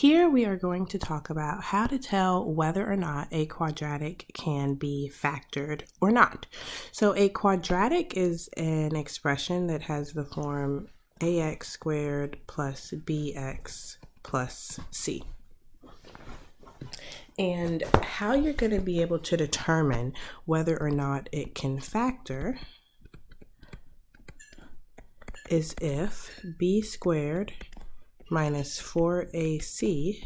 Here we are going to talk about how to tell whether or not a quadratic can be factored or not. So a quadratic is an expression that has the form ax squared plus bx plus c. And how you're going to be able to determine whether or not it can factor is if b squared minus 4ac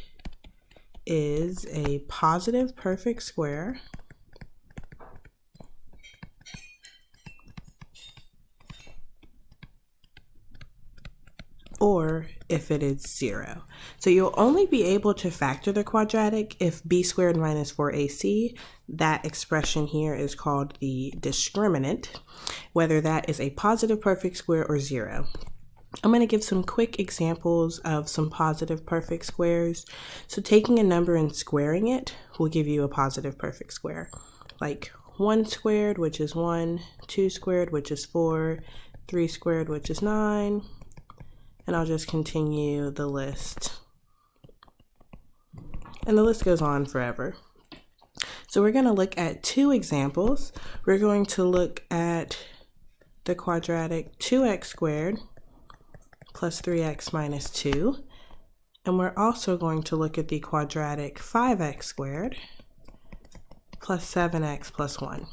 is a positive perfect square or if it is 0. So you'll only be able to factor the quadratic if b squared minus 4ac, that expression here is called the discriminant, whether that is a positive perfect square or 0. I'm going to give some quick examples of some positive perfect squares. So taking a number and squaring it will give you a positive perfect square, like 1 squared, which is 1, 2 squared, which is 4, 3 squared, which is 9, and I'll just continue the list. And the list goes on forever. So we're going to look at two examples. We're going to look at the quadratic 2x squared plus 3x minus 2. And we're also going to look at the quadratic 5x squared plus 7x plus 1.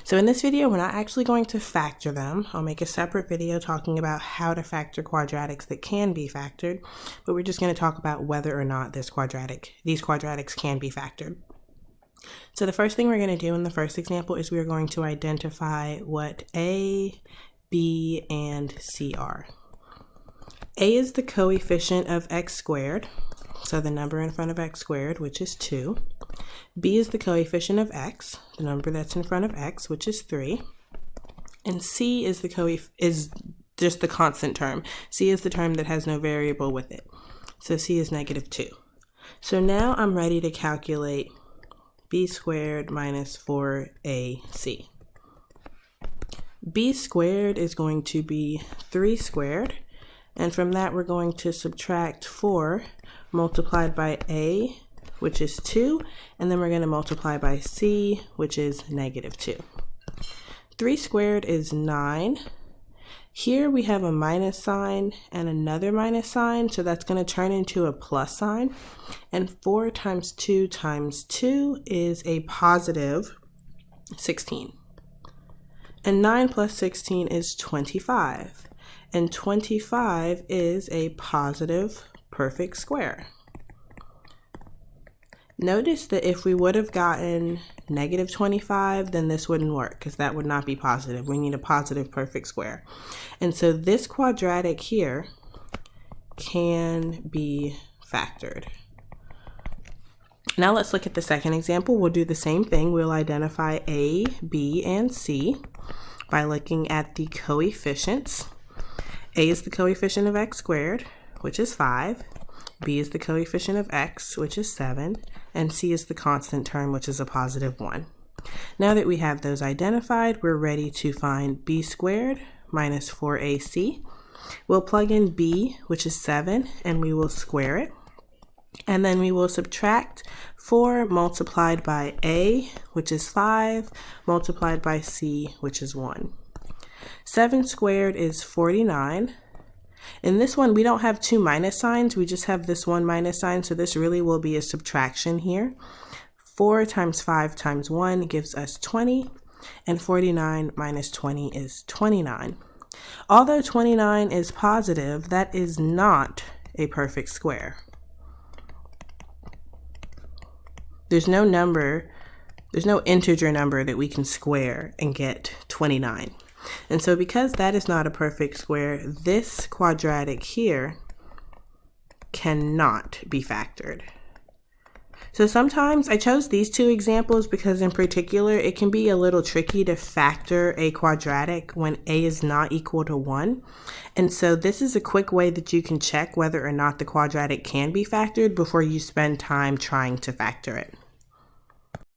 So in this video, we're not actually going to factor them. I'll make a separate video talking about how to factor quadratics that can be factored, but we're just going to talk about whether or not these quadratics can be factored. So the first thing we're going to do in the first example is we're going to identify what a, b, and c are. A is the coefficient of x squared, so the number in front of x squared, which is 2. B is the coefficient of x, the number that's in front of x, which is 3. And c is just the constant term. C is the term that has no variable with it. So c is negative 2. So now I'm ready to calculate b squared minus 4ac. B squared is going to be 3 squared. And from that, we're going to subtract 4 multiplied by a, which is 2, and then we're going to multiply by c, which is negative 2. 3 squared is 9. Here we have a minus sign and another minus sign, so that's going to turn into a plus sign. And 4 times 2 times 2 is a positive 16. And 9 plus 16 is 25. And 25 is a positive perfect square. Notice that if we would have gotten negative 25, then this wouldn't work because that would not be positive. We need a positive perfect square. And so this quadratic here can be factored. Now let's look at the second example. We'll do the same thing. We'll identify a, b, and c by looking at the coefficients. A is the coefficient of x squared, which is 5. B is the coefficient of x, which is 7. And c is the constant term, which is a positive 1. Now that we have those identified, we're ready to find b squared minus 4ac. We'll plug in b, which is 7, and we will square it. And then we will subtract 4 multiplied by a, which is 5, multiplied by c, which is 1. 7 squared is 49. In this one, we don't have two minus signs. We just have this one minus sign, so this really will be a subtraction here. 4 times 5 times 1 gives us 20, and 49 minus 20 is 29. Although 29 is positive, that is not a perfect square. There's no integer number that we can square and get 29. And so because that is not a perfect square, this quadratic here cannot be factored. So sometimes I chose these two examples because in particular, it can be a little tricky to factor a quadratic when a is not equal to 1. And so this is a quick way that you can check whether or not the quadratic can be factored before you spend time trying to factor it.